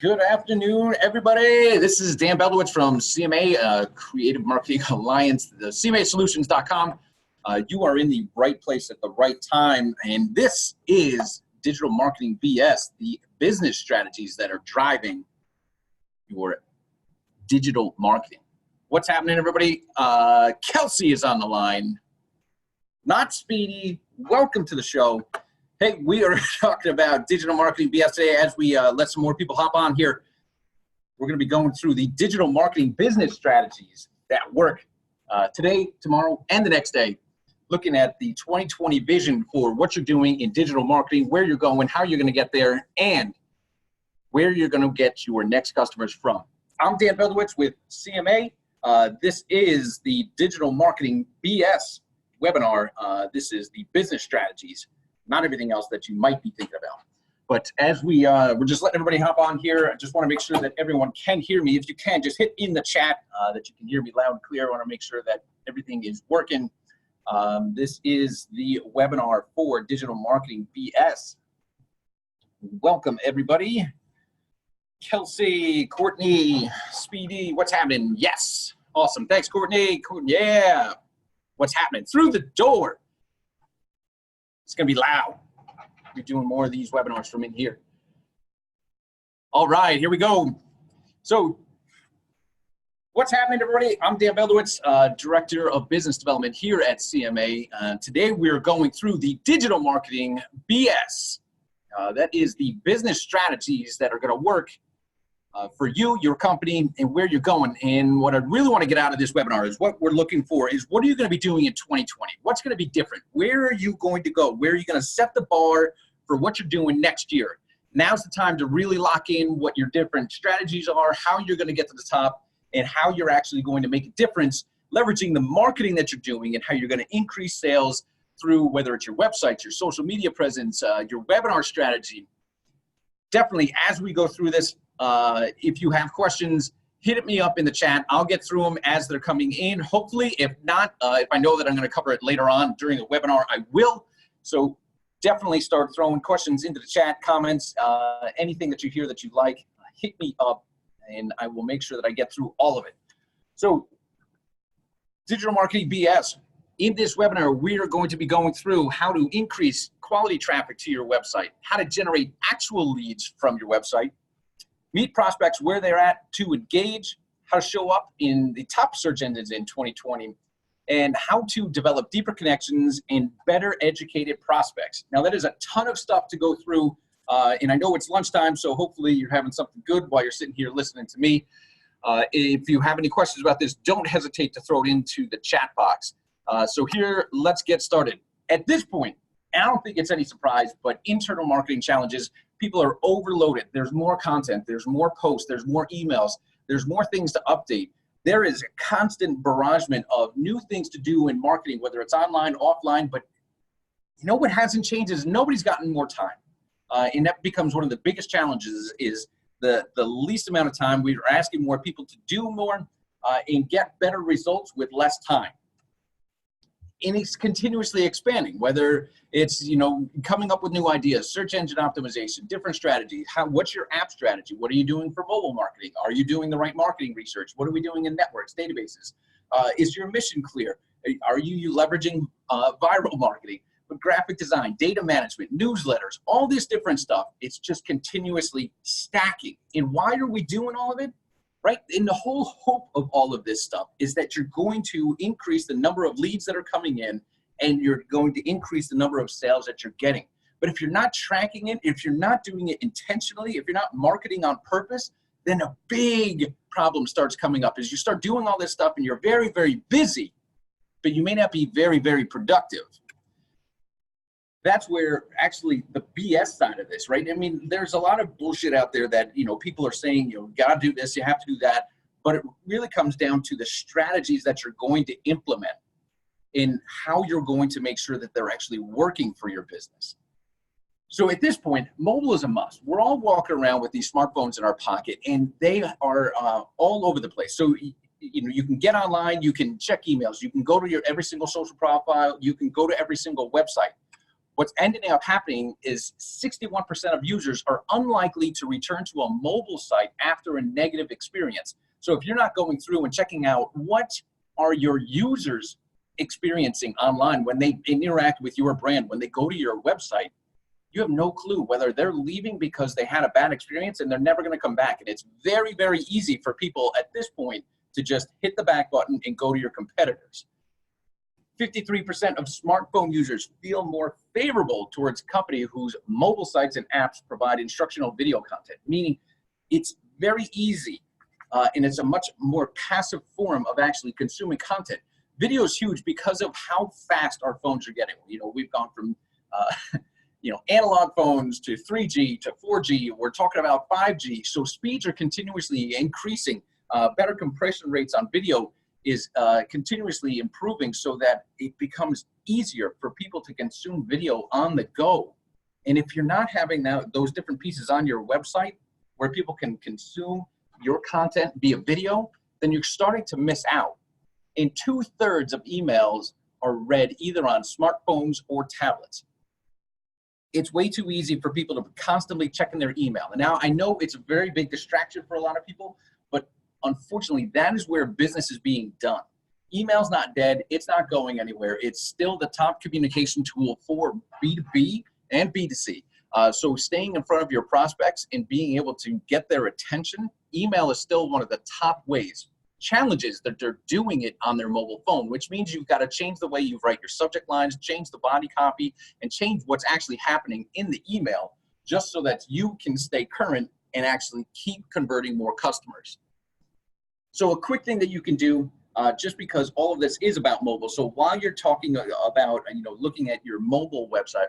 Good afternoon, everybody. This is Dan Beldowicz from CMA, Creative Marketing Alliance, the CMAsolutions.com. You are in the right place at the right time, and this is Digital Marketing BS, the business strategies that are driving your digital marketing. What's happening, everybody? Kelsey is on the line, not Speedy. Welcome to the show. Hey, we are talking about digital marketing BS today as we let some more people hop on here. We're going to be going through the digital marketing business strategies that work today, tomorrow, and the next day, looking at the 2020 vision for what you're doing in digital marketing, where you're going, how you're going to get there, and where you're going to get your next customers from. I'm Dan Beldowicz with CMA. This is the Digital Marketing BS webinar. This is the business strategies, not everything else that you might be thinking about. But as we're just letting everybody hop on here, I just want to make sure that everyone can hear me. If you can, just hit in the chat that you can hear me loud and clear. I want to make sure that everything is working. This is the webinar for Digital Marketing BS. Welcome, everybody. Kelsey, Courtney, Speedy, what's happening? Yes. Awesome. Thanks, Courtney. Yeah. What's happening? Through the door. It's going to be loud. We're doing more of these webinars from in here. All right, here we go. So what's happening, everybody? I'm Dan Beldowicz, Director of Business Development here at CMA. Today, we're going through the digital marketing BS. That is the business strategies that are going to work for you, your company, and where you're going. And what I really want to get out of this webinar is what we're looking for is what are you going to be doing in 2020? What's going to be different? Where are you going to go? Where are you going to set the bar for what you're doing next year? Now's the time to really lock in what your different strategies are, how you're going to get to the top, and how you're actually going to make a difference, leveraging the marketing that you're doing and how you're going to increase sales through whether it's your website, your social media presence, your webinar strategy. Definitely, as we go through this, if you have questions, hit me up in the chat. I'll get through them as they're coming in. Hopefully, if not, if I know that I'm going to cover it later on during the webinar, I will. So definitely start throwing questions into the chat, comments, anything that you hear that you like, hit me up, and I will make sure that I get through all of it. So digital marketing BS. In this webinar, we are going to be going through how to increase quality traffic to your website, how to generate actual leads from your website, meet prospects where they're at to engage, how to show up in the top search engines in 2020, and how to develop deeper connections and better educated prospects. Now, that is a ton of stuff to go through, and I know it's lunchtime, so hopefully you're having something good while you're sitting here listening to me. If you have any questions about this, don't hesitate to throw it into the chat box. So here, let's get started. At this point, and I don't think it's any surprise, but internal marketing challenges, people are overloaded. There's more content, there's more posts, there's more emails, there's more things to update. There is a constant barragement of new things to do in marketing, whether it's online, offline, but you know what hasn't changed is nobody's gotten more time. And that becomes one of the biggest challenges is the least amount of time. We're asking more people to do more and get better results with less time. And it's continuously expanding, whether it's, coming up with new ideas, search engine optimization, different strategies. What's your app strategy? What are you doing for mobile marketing? Are you doing the right marketing research? What are we doing in networks, databases? Is your mission clear? Are you leveraging viral marketing, graphic design, data management, newsletters, all this different stuff? It's just continuously stacking. And why are we doing all of it? Right? And the whole hope of all of this stuff is that you're going to increase the number of leads that are coming in and you're going to increase the number of sales that you're getting. But if you're not tracking it, if you're not doing it intentionally, if you're not marketing on purpose, then a big problem starts coming up as you start doing all this stuff and you're very, very busy, but you may not be very, very productive. That's where actually the BS side of this, right? I mean, there's a lot of bullshit out there that, people are saying, you gotta do this, you have to do that. But it really comes down to the strategies that you're going to implement and how you're going to make sure that they're actually working for your business. So at this point, mobile is a must. We're all walking around with these smartphones in our pocket and they are all over the place. So, you can get online, you can check emails, you can go to your every single social profile, you can go to every single website. what's ending up happening is 61% of users are unlikely to return to a mobile site after a negative experience. So if you're not going through and checking out what are your users experiencing online when they interact with your brand, when they go to your website, you have no clue whether they're leaving because they had a bad experience and they're never going to come back. And it's very, very easy for people at this point to just hit the back button and go to your competitors. 53% of smartphone users feel more favorable towards a company whose mobile sites and apps provide instructional video content, meaning it's very easy and it's a much more passive form of actually consuming content. Video is huge because of how fast our phones are getting. You know, we've gone from analog phones to 3G to 4G. We're talking about 5G. So speeds are continuously increasing. Better compression rates on video is continuously improving so that it becomes easier for people to consume video on the go. And if you're not having those different pieces on your website where people can consume your content via video, then you're starting to miss out. And 2/3 of emails are read either on smartphones or tablets. It's way too easy for people to be constantly checking their email. And now I know it's a very big distraction for a lot of people, but unfortunately, that is where business is being done. Email's not dead. It's not going anywhere. It's still the top communication tool for B2B and B2C. So staying in front of your prospects and being able to get their attention, email is still one of the top ways. Challenges that they're doing it on their mobile phone, which means you've got to change the way you write your subject lines, change the body copy, and change what's actually happening in the email just so that you can stay current and actually keep converting more customers. So a quick thing that you can do, just because all of this is about mobile. So while you're talking about, looking at your mobile website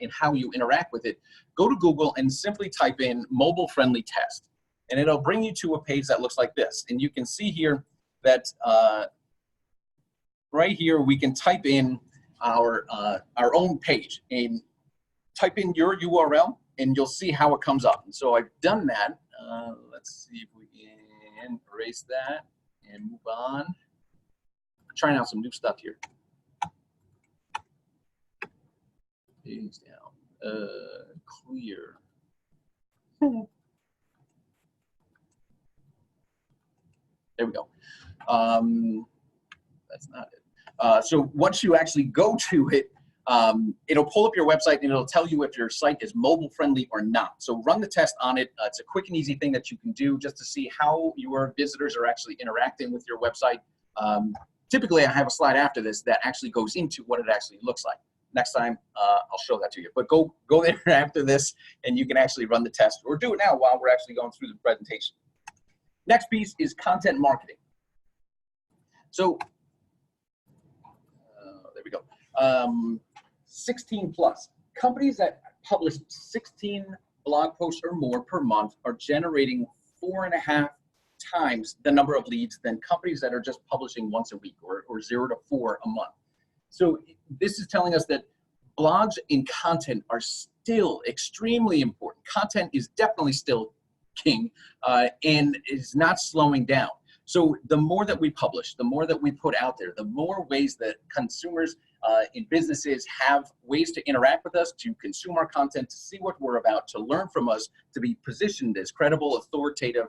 and how you interact with it, go to Google and simply type in mobile friendly test. And it'll bring you to a page that looks like this. And you can see here that right here, we can type in our own page and type in your URL and you'll see how it comes up. And so I've done that. Let's see if we can erase that and move on. I'm trying out some new stuff here. Page down, clear. There we go. That's not it. So once you actually go to it, it'll pull up your website and it'll tell you if your site is mobile friendly or not. So run the test on it. It's a quick and easy thing that you can do just to see how your visitors are actually interacting with your website. Typically, I have a slide after this that actually goes into what it actually looks like. Next time, I'll show that to you. But go there after this and you can actually run the test or do it now while we're actually going through the presentation. Next piece is content marketing. So there we go. 16 plus. Companies that publish 16 blog posts or more per month are generating 4.5 times the number of leads than companies that are just publishing once a week or 0 to 4 a month. So this is telling us that blogs and content are still extremely important. Content is definitely still king and is not slowing down. So the more that we publish, the more that we put out there, the more ways that consumers in businesses have ways to interact with us, to consume our content, to see what we're about, to learn from us, to be positioned as credible, authoritative,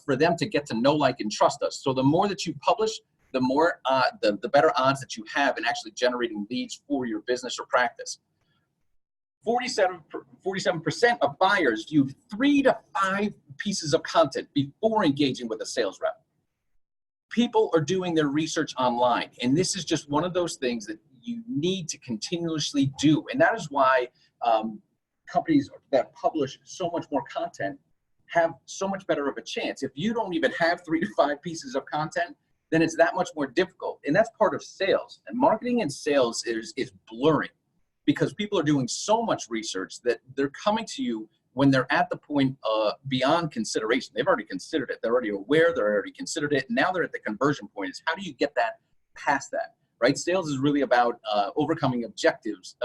for them to get to know, like, and trust us. So the more that you publish, the more, the better odds that you have in actually generating leads for your business or practice. 47% of buyers view 3 to 5 pieces of content before engaging with a sales rep. People are doing their research online, and this is just one of those things that you need to continuously do. And that is why companies that publish so much more content have so much better of a chance. If you don't even have 3 to 5 pieces of content, then it's that much more difficult. And that's part of sales. And marketing and sales is blurring because people are doing so much research that they're coming to you when they're at the point beyond consideration. They've already considered it. They're already aware. They're already considered it. Now they're at the conversion point. Is how do you get that past that, right? Sales is really about overcoming objections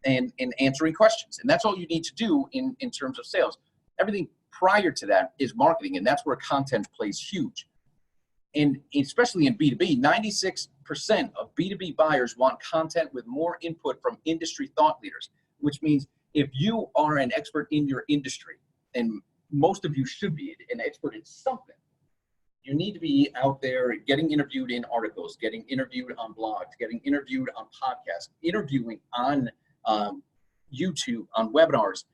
and answering questions. And that's all you need to do in terms of sales. Everything prior to that is marketing, and that's where content plays huge. And especially in B2B, 96% of B2B buyers want content with more input from industry thought leaders, which means if you are an expert in your industry, and most of you should be an expert in something, you need to be out there getting interviewed in articles, getting interviewed on blogs, getting interviewed on podcasts, interviewing on YouTube, on webinars.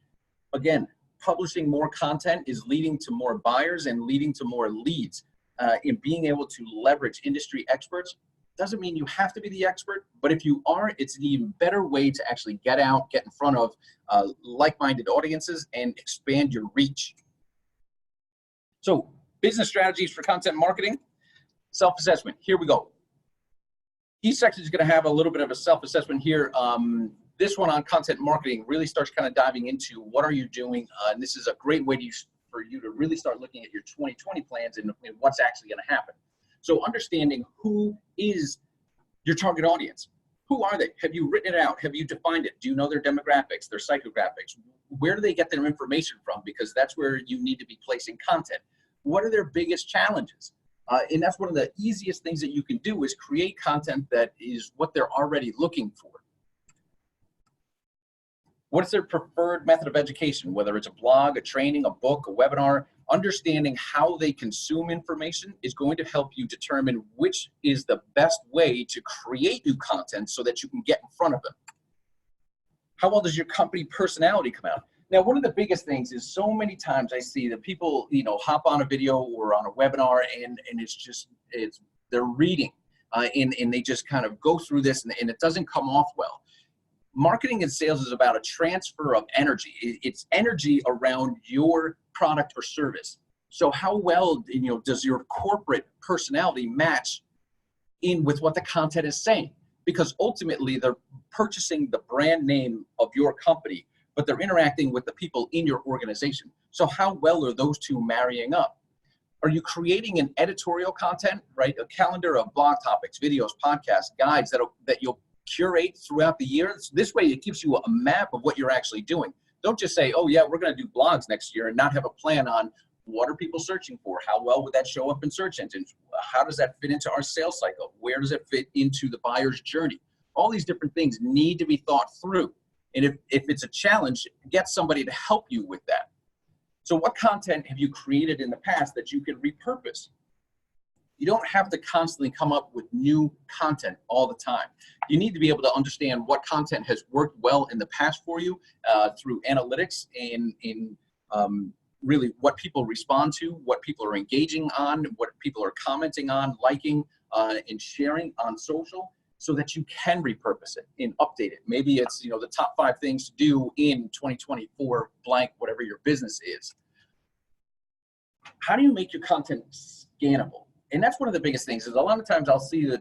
Again, publishing more content is leading to more buyers and leading to more leads. In being able to leverage industry experts doesn't mean you have to be the expert, but if you are, it's an even better way to actually get out, get in front of like-minded audiences and expand your reach. So business strategies for content marketing, self-assessment. Here we go. Each section is going to have a little bit of a self-assessment here. This one on content marketing really starts kind of diving into what are you doing. And this is a great way for you to really start looking at your 2020 plans and what's actually going to happen. So understanding who is your target audience. Who are they? Have you written it out? Have you defined it? Do you know their demographics, their psychographics? Where do they get their information from? Because that's where you need to be placing content. What are their biggest challenges? And that's one of the easiest things that you can do is create content that is what they're already looking for. What's their preferred method of education, whether it's a blog, a training, a book, a webinar? Understanding how they consume information is going to help you determine which is the best way to create new content so that you can get in front of them. How well does your company personality come out? Now, one of the biggest things is so many times I see that people, hop on a video or on a webinar and they're reading and they just kind of go through this and it doesn't come off well. Marketing and sales is about a transfer of energy. It's energy around your product or service. So how well, does your corporate personality match in with what the content is saying? Because ultimately they're purchasing the brand name of your company, but they're interacting with the people in your organization. So how well are those two marrying up? Are you creating an editorial content, right? A calendar of blog topics, videos, podcasts, guides that you'll curate throughout the year. This way it gives you a map of what you're actually doing. Don't just say, oh yeah, we're going to do blogs next year and not have a plan on what are people searching for? How well would that show up in search engines? How does that fit into our sales cycle? Where does it fit into the buyer's journey? All these different things need to be thought through. And if it's a challenge, get somebody to help you with that. So what content have you created in the past that you can repurpose? You don't have to constantly come up with new content all the time. You need to be able to understand what content has worked well in the past for you through analytics and in really what people respond to, what people are engaging on, what people are commenting on, liking, and sharing on social, so that you can repurpose it and update it. Maybe it's the top 5 things to do in 2024 blank, whatever your business is. How do you make your content scannable? And that's one of the biggest things is a lot of times I'll see that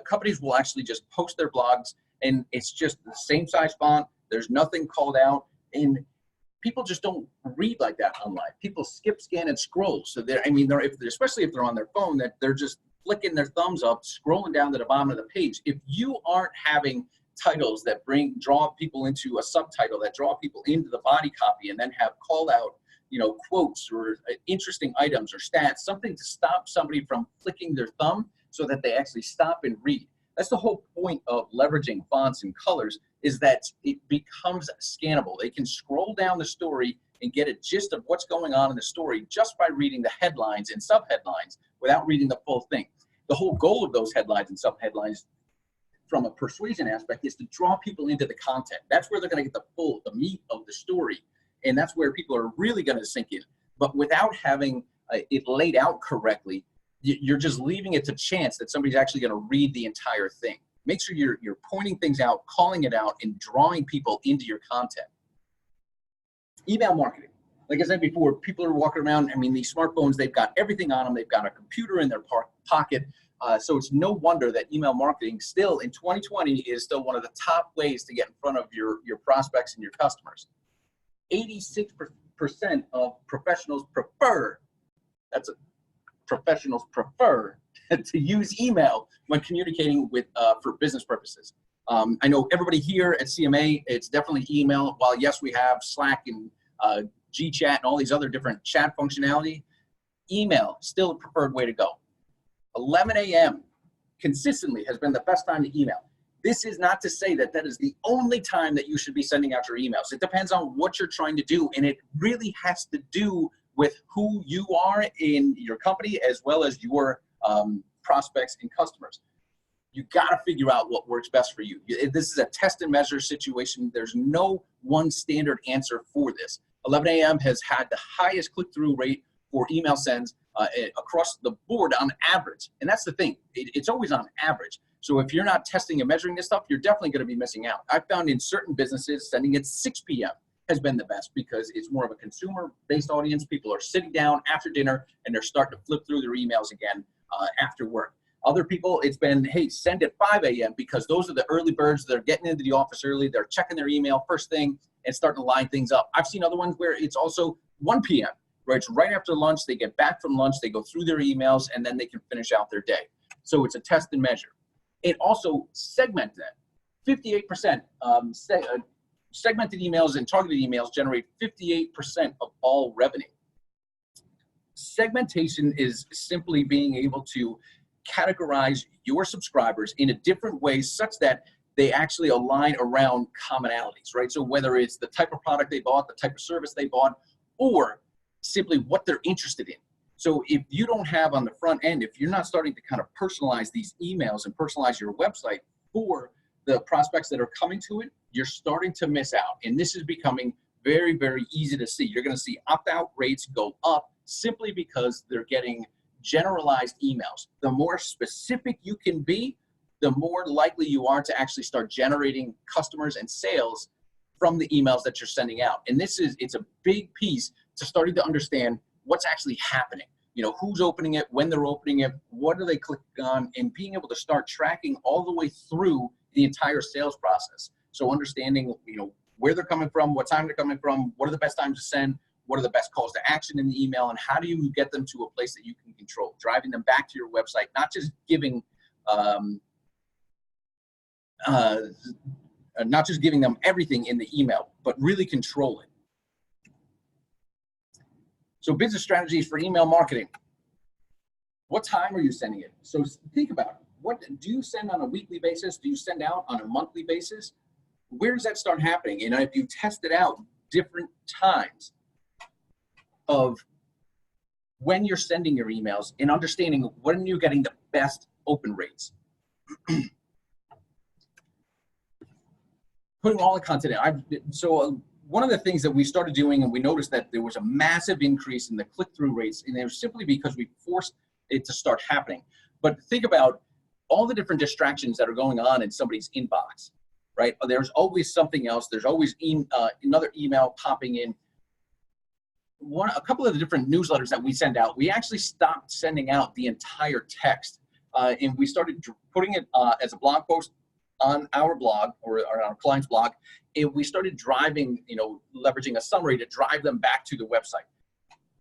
companies will actually just post their blogs and it's just the same size font. There's nothing called out and people just don't read like that online. People skip, scan, and scroll. So especially if they're on their phone, that they're just flicking their thumbs up, scrolling down to the bottom of the page. If you aren't having titles that draw people into a subtitle, that draw people into the body copy and then have called out quotes or interesting items or stats, something to stop somebody from flicking their thumb so that they actually stop and read. That's the whole point of leveraging fonts and colors, is that it becomes scannable. They can scroll down the story and get a gist of what's going on in the story just by reading the headlines and subheadlines without reading the full thing. The whole goal of those headlines and subheadlines from a persuasion aspect is to draw people into the content. That's where they're going to get the meat of the story. And that's where people are really going to sink in. But without having it laid out correctly, you're just leaving it to chance that somebody's actually going to read the entire thing. Make sure you're pointing things out, calling it out, and drawing people into your content. Email marketing. Like I said before, people are walking around. These smartphones, they've got everything on them. They've got a computer in their pocket. So it's no wonder that email marketing still in 2020 is still one of the top ways to get in front of your prospects and your customers. 86% of professionals prefer to use email when communicating with for business purposes. I know everybody here at CMA, it's definitely email. While yes, we have Slack and GChat and all these other different chat functionality, email still a preferred way to go. 11 a.m. consistently has been the best time to email. This is not to say that that is the only time that you should be sending out your emails. It depends on what you're trying to do, and it really has to do with who you are in your company as well as your prospects and customers. You got to figure out what works best for you. This is a test and measure situation. There's no one standard answer for this. 11 a.m. has had the highest click-through rate for email sends across the board on average. And that's the thing. It's always on average. So if you're not testing and measuring this stuff, you're definitely going to be missing out. I've found in certain businesses sending at 6 p.m. has been the best because it's more of a consumer-based audience. People are sitting down after dinner and they're starting to flip through their emails again after work. Other people, it's been, hey, send at 5 a.m. because those are the early birds. They're getting into the office early. They're checking their email first thing and starting to line things up. I've seen other ones where it's also 1 p.m., where it's right after lunch. They get back from lunch. They go through their emails, and then they can finish out their day. So it's a test and measure. It also segmented. 58% segmented emails and targeted emails generate 58% of all revenue. Segmentation is simply being able to categorize your subscribers in a different way such that they actually align around commonalities, right? So whether it's the type of product they bought, the type of service they bought, or simply what they're interested in. So if you don't have on the front end, if you're not starting to kind of personalize these emails and personalize your website for the prospects that are coming to it, you're starting to miss out. And this is becoming very, very easy to see. You're going to see opt-out rates go up simply because they're getting generalized emails. The more specific you can be, the more likely you are to actually start generating customers and sales from the emails that you're sending out. And it's a big piece to starting to understand what's actually happening. You know, who's opening it, when they're opening it, what are they clicking on, and being able to start tracking all the way through the entire sales process. So understanding, you know, where they're coming from, what time they're coming from, what are the best times to send, what are the best calls to action in the email, and how do you get them to a place that you can control, driving them back to your website, not just giving them everything in the email, but really control it. So business strategies for email marketing. What time are you sending it? So think about it. What do you send on a weekly basis? Do you send out on a monthly basis? Where does that start happening? And if you test it out different times of when you're sending your emails and understanding when you're getting the best open rates. Putting all the content in. One of the things that we started doing, and we noticed that there was a massive increase in the click-through rates, and it was simply because we forced it to start happening. But think about all the different distractions that are going on in somebody's inbox, right? There's always something else. There's always another email popping in. A couple of the different newsletters that we send out, we actually stopped sending out the entire text, and we started putting it as a blog post on our blog or on our client's blog, and we started driving, leveraging a summary to drive them back to the website.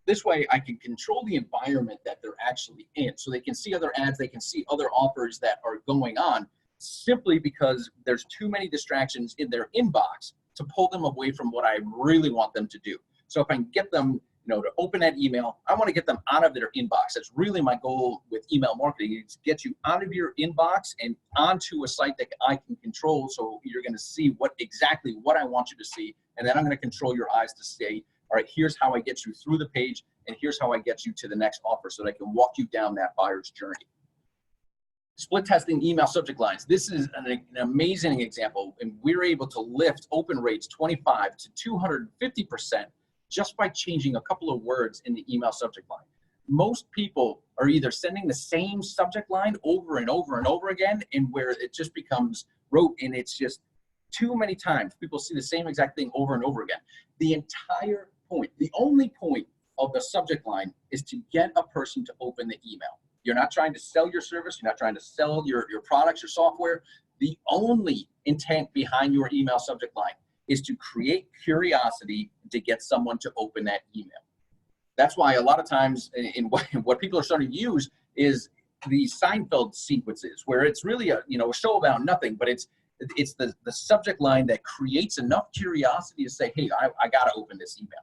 This way I can control the environment that they're actually in, so they can see other ads, they can see other offers that are going on, simply because there's too many distractions in their inbox to pull them away from what I really want them to do. So if I can get them, to open that email, I want to get them out of their inbox. That's really my goal with email marketing, is get you out of your inbox and onto a site that I can control. So you're going to see exactly what I want you to see. And then I'm going to control your eyes to say, all right, here's how I get you through the page, and here's how I get you to the next offer so that I can walk you down that buyer's journey. Split testing email subject lines. This is an amazing example, and we're able to lift open rates 25 to 250% just by changing a couple of words in the email subject line. Most people are either sending the same subject line over and over and over again, and where it just becomes rote, and it's just too many times people see the same exact thing over and over again. The entire point, the only point of the subject line is to get a person to open the email. You're not trying to sell your service. You're not trying to sell your products, your software. The only intent behind your email subject line is to create curiosity to get someone to open that email. That's why a lot of times in what people are starting to use is the Seinfeld sequences, where it's really a show about nothing, but it's the subject line that creates enough curiosity to say, hey, I gotta open this email.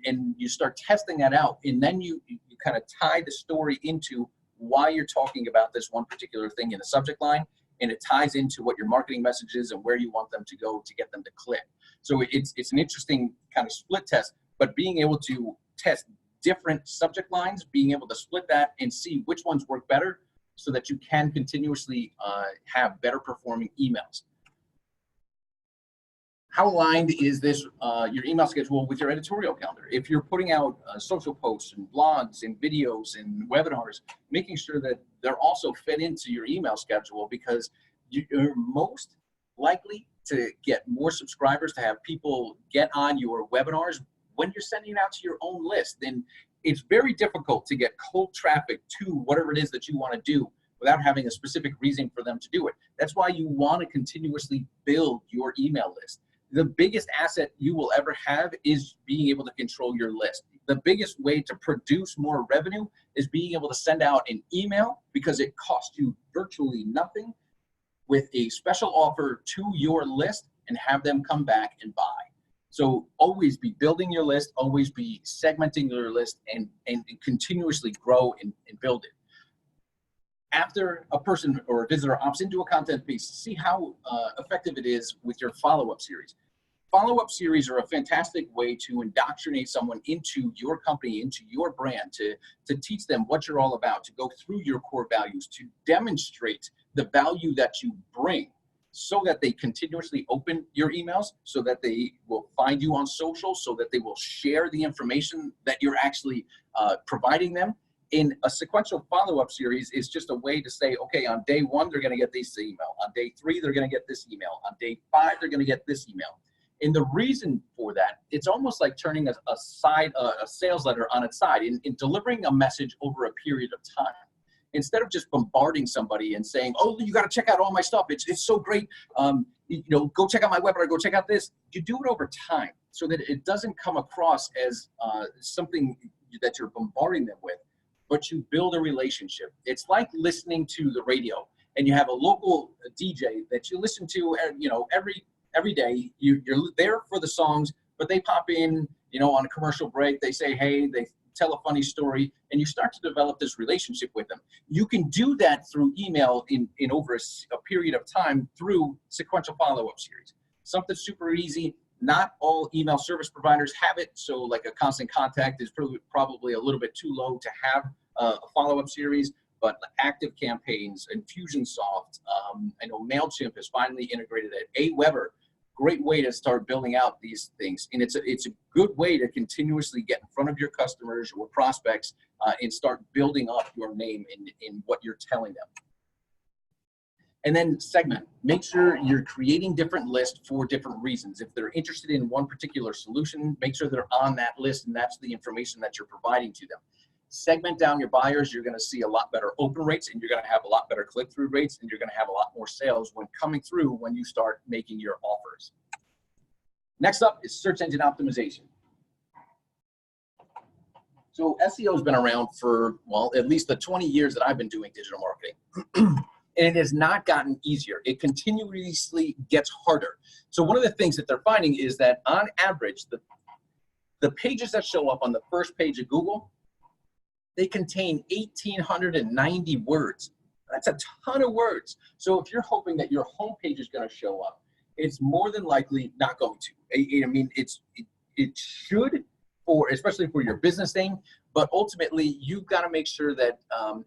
And you start testing that out, and then you kind of tie the story into why you're talking about this one particular thing in the subject line, and it ties into what your marketing message is and where you want them to go to get them to click. So it's an interesting kind of split test, but being able to test different subject lines, being able to split that and see which ones work better so that you can continuously have better performing emails. How aligned is this, your email schedule with your editorial calendar? If you're putting out social posts and blogs and videos and webinars, making sure that they're also fed into your email schedule, because you're most likely to get more subscribers, to have people get on your webinars when you're sending it out to your own list. Then it's very difficult to get cold traffic to whatever it is that you want to do without having a specific reason for them to do it. That's why you want to continuously build your email list. The biggest asset you will ever have is being able to control your list. The biggest way to produce more revenue is being able to send out an email, because it costs you virtually nothing, with a special offer to your list, and have them come back and buy. So always be building your list, always be segmenting your list, and continuously grow and build it. After a person or a visitor opts into a content piece, see how effective it is with your follow-up series. Follow-up series are a fantastic way to indoctrinate someone into your company, into your brand, to teach them what you're all about, to go through your core values, to demonstrate the value that you bring, so that they continuously open your emails, so that they will find you on social, so that they will share the information that you're actually providing them. In a sequential follow-up series is just a way to say, okay, on day 1, they're gonna get this email. On day 3, they're gonna get this email. On day 5, they're gonna get this email. And the reason for that, it's almost like turning a sales letter on its side, in delivering a message over a period of time. Instead of just bombarding somebody and saying, oh, you gotta check out all my stuff, it's so great, you know, go check out my webinar, go check out this. You do it over time so that it doesn't come across as something that you're bombarding them with, but you build a relationship. It's like listening to the radio, and you have a local DJ that you listen to, you know, every day. You're there for the songs, but they pop in, you know, on a commercial break. They say, hey, they tell a funny story, and you start to develop this relationship with them. You can do that through email in over a period of time through sequential follow-up series. Something super easy. Not all email service providers have it, so like a constant contact is probably a little bit too low to have a follow-up series, but Active Campaigns, Infusionsoft, I know MailChimp has finally integrated it. Aweber, great way to start building out these things. And it's a good way to continuously get in front of your customers or prospects and start building up your name in what you're telling them. And then segment. Make sure you're creating different lists for different reasons. If they're interested in one particular solution, make sure they're on that list, and that's the information that you're providing to them. Segment down your buyers. You're going to see a lot better open rates, and you're going to have a lot better click-through rates, and you're going to have a lot more sales when coming through when you start making your offers. Next up is search engine optimization. So SEO has been around for, well, at least the 20 years that I've been doing digital marketing. And it has not gotten easier. It continuously gets harder. So one of the things that they're finding is that on average, the pages that show up on the first page of Google, they contain 1,890 words. That's a ton of words. So if you're hoping that your homepage is going to show up, it's more than likely not going to. I mean, it should, especially for your business name, but ultimately you've got to make sure that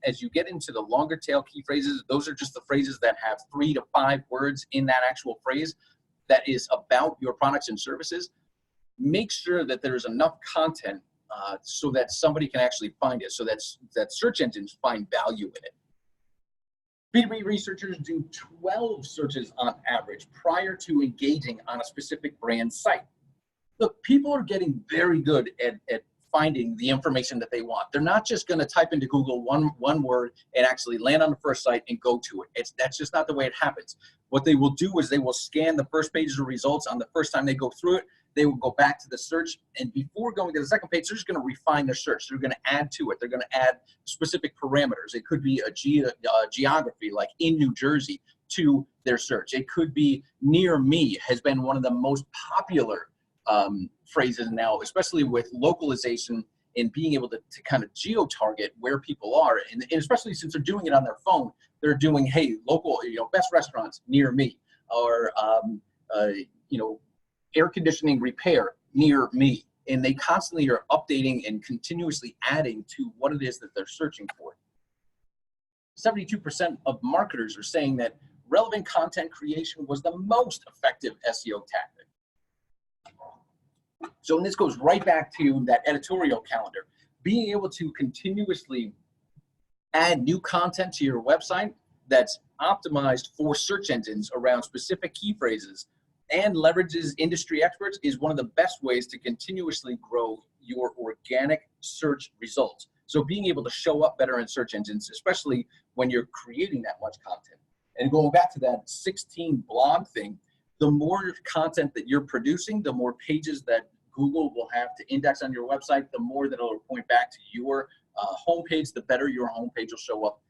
as you get into the longer tail key phrases, those are just the phrases that have 3 to 5 words in that actual phrase that is about your products and services. Make sure that there's enough content so that somebody can actually find it, so that search engines find value in it. B2B researchers do 12 searches on average prior to engaging on a specific brand site. Look, people are getting very good at finding the information that they want. They're not just going to type into Google one word and actually land on the first site and go to it. That's just not the way it happens. What they will do is they will scan the first pages of results on the first time they go through it. They will go back to the search, and before going to the second page, they're just going to refine their search. They're going to add to it. They're going to add specific parameters. It could be a geography, like in New Jersey, to their search. It could be near me has been one of the most popular phrases now, especially with localization and being able to kind of geo-target where people are. And especially since they're doing it on their phone, they're doing, hey, local, best restaurants near me, or, air conditioning repair near me. And they constantly are updating and continuously adding to what it is that they're searching for. 72% of marketers are saying that relevant content creation was the most effective SEO tactic. So this goes right back to that editorial calendar. Being able to continuously add new content to your website that's optimized for search engines around specific key phrases and leverages industry experts is one of the best ways to continuously grow your organic search results. So being able to show up better in search engines, especially when you're creating that much content. And going back to that 16 blog thing, the more content that you're producing, the more pages that Google will have to index on your website, the more that it'll point back to your homepage, the better your homepage will show up.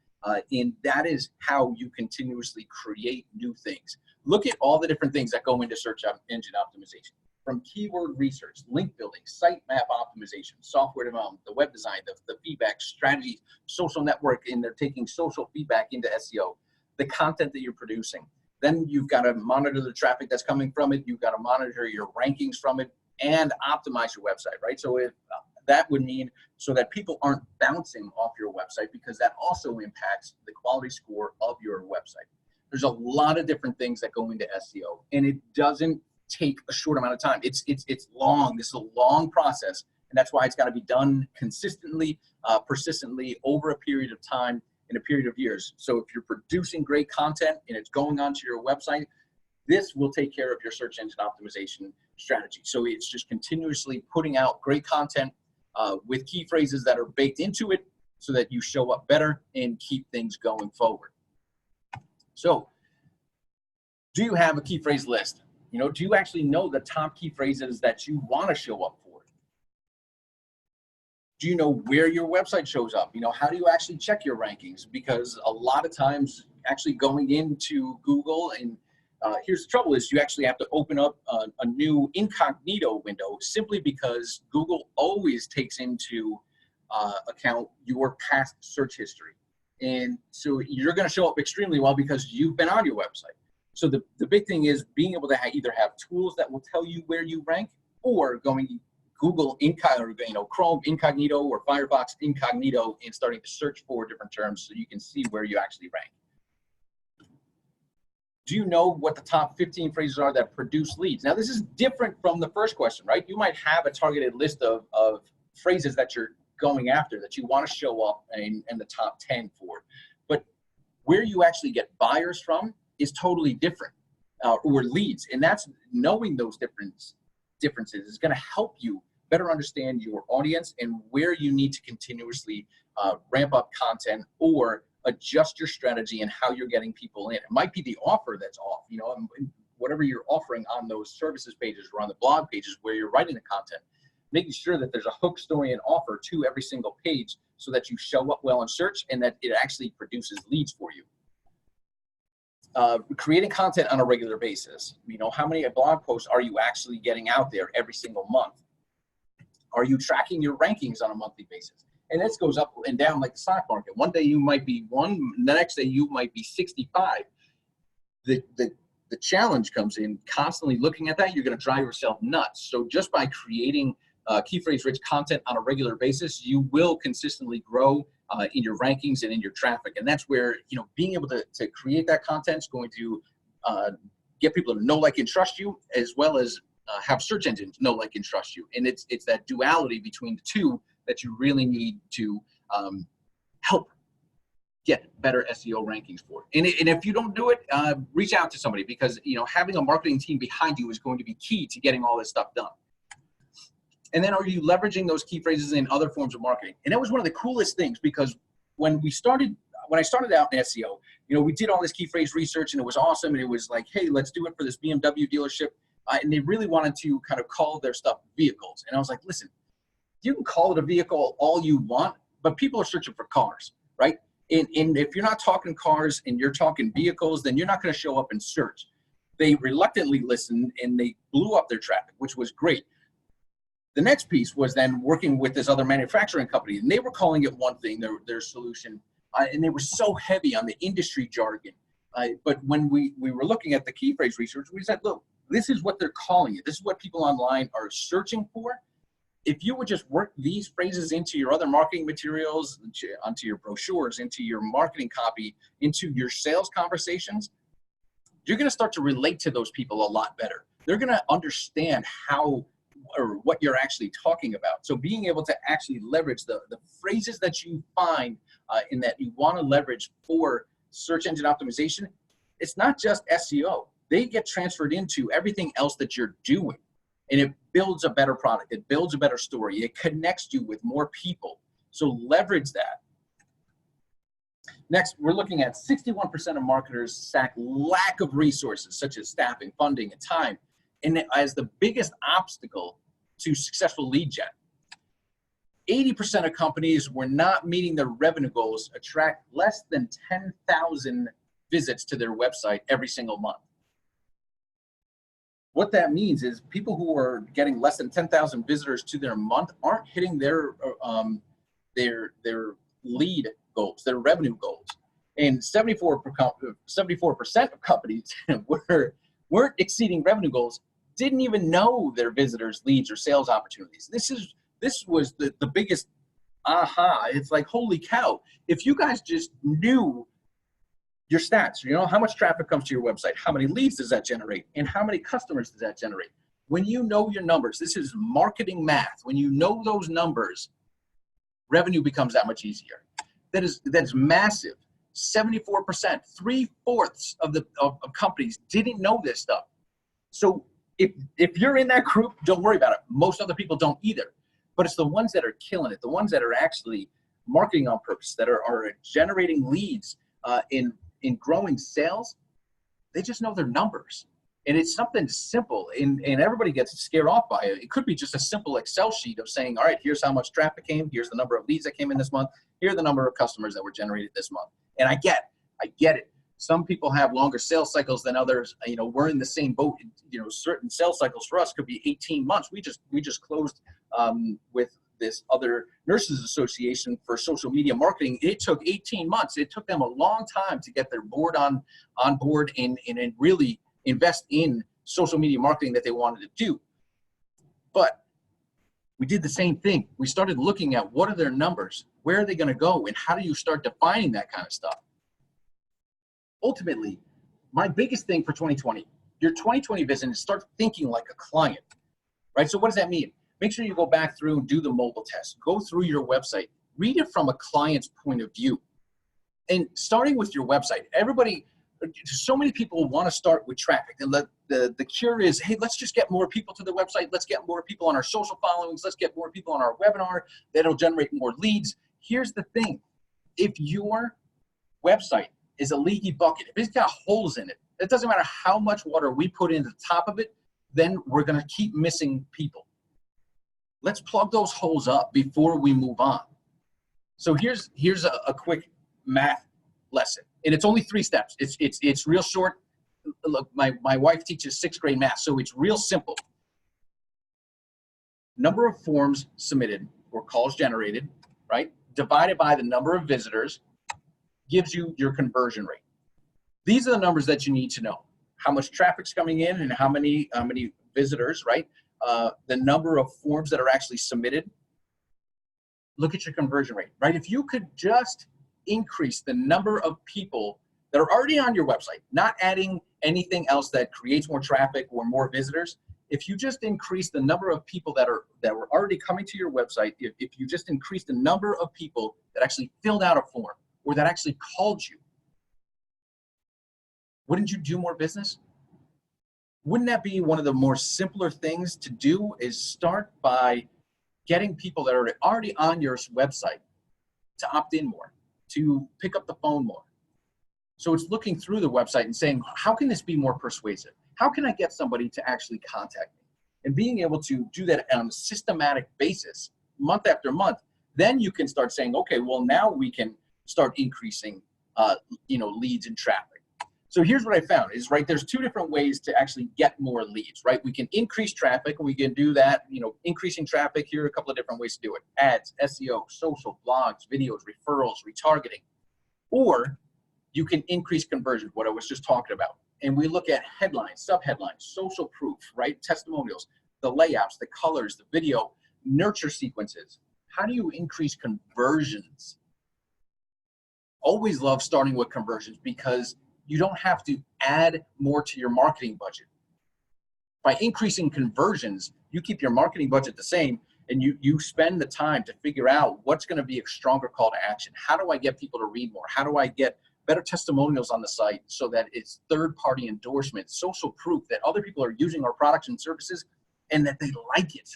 And that is how you continuously create new things. Look at all the different things that go into search engine optimization, from keyword research, link building, site map optimization, software development, the web design, the feedback strategies, social network, and they're taking social feedback into SEO, the content that you're producing. Then you've got to monitor the traffic that's coming from it. You've got to monitor your rankings from it and optimize your website, right? So if that would mean so that people aren't bouncing off your website, because that also impacts the quality score of your website. There's a lot of different things that go into SEO, and it doesn't take a short amount of time. It's long. This is a long process, and that's why it's got to be done consistently, persistently over a period of time, in a period of years. So if you're producing great content and it's going onto your website, this will take care of your search engine optimization strategy. So it's just continuously putting out great content with key phrases that are baked into it so that you show up better and keep things going forward. So do you have a key phrase list? Do you actually know the top key phrases that you want to show up for? Do you know where your website shows up? How do you actually check your rankings? Because a lot of times actually going into Google, and here's the trouble, is you actually have to open up a new incognito window, simply because Google always takes into account your past search history. And so you're going to show up extremely well because you've been on your website. So the big thing is being able to either have tools that will tell you where you rank, or going Google incognito, Chrome incognito or Firefox incognito, and starting to search for different terms so you can see where you actually rank. Do you know what the top 15 phrases are that produce leads? Now, this is different from the first question, right? You might have a targeted list of phrases that you're going after that you want to show up in the top 10 for. But where you actually get buyers from is totally different, or leads. And that's knowing those differences is going to help you better understand your audience and where you need to continuously ramp up content or adjust your strategy and how you're getting people in. It might be the offer that's off, and whatever you're offering on those services pages or on the blog pages where you're writing the content, making sure that there's a hook, story, and offer to every single page so that you show up well in search and that it actually produces leads for you. Creating content on a regular basis. How many blog posts are you actually getting out there every single month? Are you tracking your rankings on a monthly basis? And this goes up and down like the stock market. One day you might be 1, the next day you might be 65. The challenge comes in constantly looking at that. You're going to drive yourself nuts. So just by creating key phrase rich content on a regular basis, you will consistently grow in your rankings and in your traffic. And that's where, being able to create that content is going to get people to know, like, and trust you, as well as have search engines know, like, and trust you. And it's that duality between the two that you really need to help get better SEO rankings for. And if you don't do it, reach out to somebody, because having a marketing team behind you is going to be key to getting all this stuff done. And then, are you leveraging those key phrases in other forms of marketing? And that was one of the coolest things, because when I started out in SEO, we did all this key phrase research, and it was awesome. And it was like, hey, let's do it for this BMW dealership. And they really wanted to kind of call their stuff vehicles. And I was like, listen, you can call it a vehicle all you want, but people are searching for cars, right? And if you're not talking cars and you're talking vehicles, then you're not going to show up in search. They reluctantly listened, and they blew up their traffic, which was great. The next piece was then working with this other manufacturing company, and they were calling it one thing, their solution, and they were so heavy on the industry jargon. But when we were looking at the key phrase research, we said, look, this is what they're calling it. This is what people online are searching for. If you would just work these phrases into your other marketing materials, onto your brochures, into your marketing copy, into your sales conversations, you're going to start to relate to those people a lot better. They're going to understand how or what you're actually talking about. So being able to actually leverage the phrases that you find in that you want to leverage for search engine optimization, it's not just SEO. They get transferred into everything else that you're doing. And it builds a better product. It builds a better story. It connects you with more people. So leverage that. Next, we're looking at 61% of marketers cited lack of resources such as staffing, funding, and time, and as the biggest obstacle to successful lead gen. 80% of companies were not meeting their revenue goals, attract less than 10,000 visits to their website every single month. What that means is people who are getting less than 10,000 visitors to their month aren't hitting their lead goals, their revenue goals. And 74% of companies weren't exceeding revenue goals, didn't even know their visitors, leads, or sales opportunities. This was the biggest aha. It's like, holy cow, if you guys just knew your stats, you know, how much traffic comes to your website, how many leads does that generate, and how many customers does that generate? When you know your numbers, this is marketing math. When you know those numbers, revenue becomes that much easier. That is massive. 74%, 3/4 of companies didn't know this stuff. So if you're in that group, don't worry about it. Most other people don't either. But it's the ones that are killing it, the ones that are actually marketing on purpose, that are generating leads in growing sales. They just know their numbers. And it's something simple, and everybody gets scared off by it. It could be just a simple Excel sheet of saying, all right, here's how much traffic came, here's the number of leads that came in this month, here are the number of customers that were generated this month. And I get it. Some people have longer sales cycles than others. You know, we're in the same boat. You know, certain sales cycles for us could be 18 months. We just closed with this other nurses association for social media marketing. It took 18 months. It took them a long time to get their board on board and really invest in social media marketing that they wanted to do. But we did the same thing. We started looking at what are their numbers, where are they going to go, and how do you start defining that kind of stuff? Ultimately, my biggest thing for 2020, your 2020 vision is start thinking like a client, right? So what does that mean? Make sure you go back through and do the mobile test. Go through your website. Read it from a client's point of view. And starting with your website, so many people want to start with traffic. And the cure is, hey, let's just get more people to the website. Let's get more people on our social followings. Let's get more people on our webinar. That'll generate more leads. Here's the thing. If your website is a leaky bucket, if it's got holes in it, it doesn't matter how much water we put in the top of it, then we're going to keep missing people. Let's plug those holes up before we move on. So here's a quick math lesson, and it's only 3 steps. It's real short. Look, my wife teaches 6th grade math, so it's real simple. Number of forms submitted or calls generated, right, divided by the number of visitors gives you your conversion rate. These are the numbers that you need to know. How much traffic's coming in and how many visitors, right? The number of forms that are actually submitted. Look at your conversion rate, right? If you could just increase the number of people that are already on your website, not adding anything else that creates more traffic or more visitors. If you just increase the number of people that were already coming to your website, if you just increase the number of people that actually filled out a form or that actually called you, wouldn't you do more business? Wouldn't that be one of the more simpler things to do, is start by getting people that are already on your website to opt in more, to pick up the phone more. So it's looking through the website and saying, how can this be more persuasive? How can I get somebody to actually contact me? And being able to do that on a systematic basis, month after month, then you can start saying, okay, well, now we can start increasing leads and traffic. So So here's what I found is, right, there's two different ways to actually get more leads, right? We can increase traffic, and we can do that, increasing traffic. Here are a couple of different ways to do it: ads, SEO, social, blogs, videos, referrals, retargeting. Or you can increase conversion, what I was just talking about. And we look at headlines, subheadlines, social proof, right? Testimonials, the layouts, the colors, the video, nurture sequences. How do you increase conversions? Always love starting with conversions because you don't have to add more to your marketing budget. By increasing conversions, you keep your marketing budget the same, and you spend the time to figure out what's going to be a stronger call to action. How do I get people to read more? How do I get better testimonials on the site so that it's third-party endorsement, social proof that other people are using our products and services and that they like it?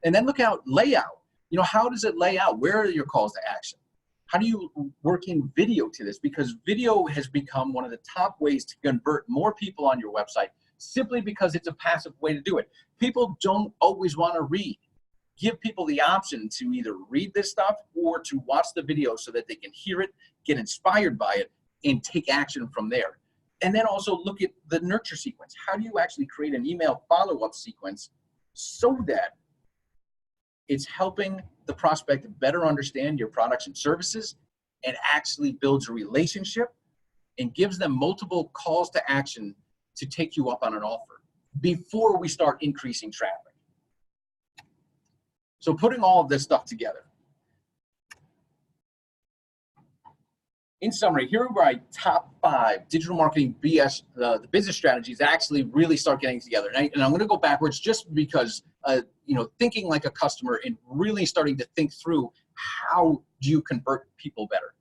And then look out layout. How does it lay out? Where are your calls to action? How do you work in video to this? Because video has become one of the top ways to convert more people on your website, simply because it's a passive way to do it. People don't always want to read. Give people the option to either read this stuff or to watch the video so that they can hear it, get inspired by it, and take action from there. And then also look at the nurture sequence. How do you actually create an email follow-up sequence so that it's helping the prospect better understand your products and services and actually builds a relationship and gives them multiple calls to action to take you up on an offer before we start increasing traffic? So putting all of this stuff together. In summary, here are my top 5 digital marketing BS, the business strategies that actually really start getting together. And I'm going to go backwards just because, thinking like a customer and really starting to think through how do you convert people better.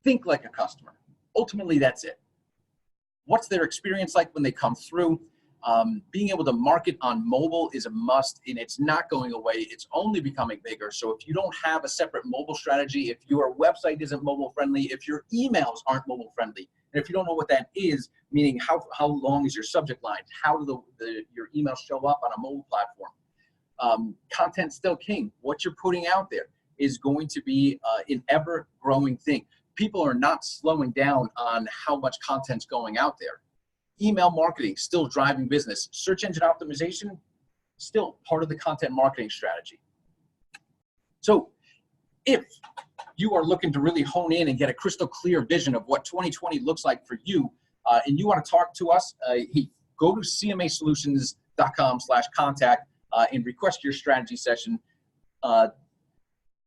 Think like a customer. Ultimately, that's it. What's their experience like when they come through? Being able to market on mobile is a must, and it's not going away. It's only becoming bigger. So if you don't have a separate mobile strategy, if your website isn't mobile friendly, if your emails aren't mobile friendly, and if you don't know what that is, meaning how long is your subject line? How do your emails show up on a mobile platform? Content's still king. What you're putting out there is going to be an ever-growing thing. People are not slowing down on how much content's going out there. Email marketing, still driving business. Search engine optimization, still part of the content marketing strategy. So if you are looking to really hone in and get a crystal clear vision of what 2020 looks like for you, and you want to talk to us, go to cmasolutions.com/contact and request your strategy session.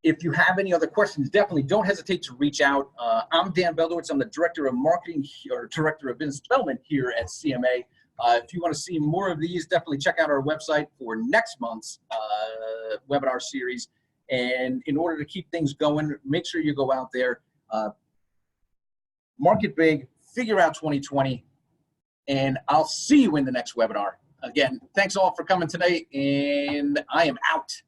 If you have any other questions, definitely don't hesitate to reach out. I'm Dan Beldowicz. I'm the Director of Marketing or Director of Business Development here at CMA. If you want to see more of these, definitely check out our website for next month's webinar series. And in order to keep things going, make sure you go out there, market big, figure out 2020, and I'll see you in the next webinar. Again, thanks all for coming today, and I am out.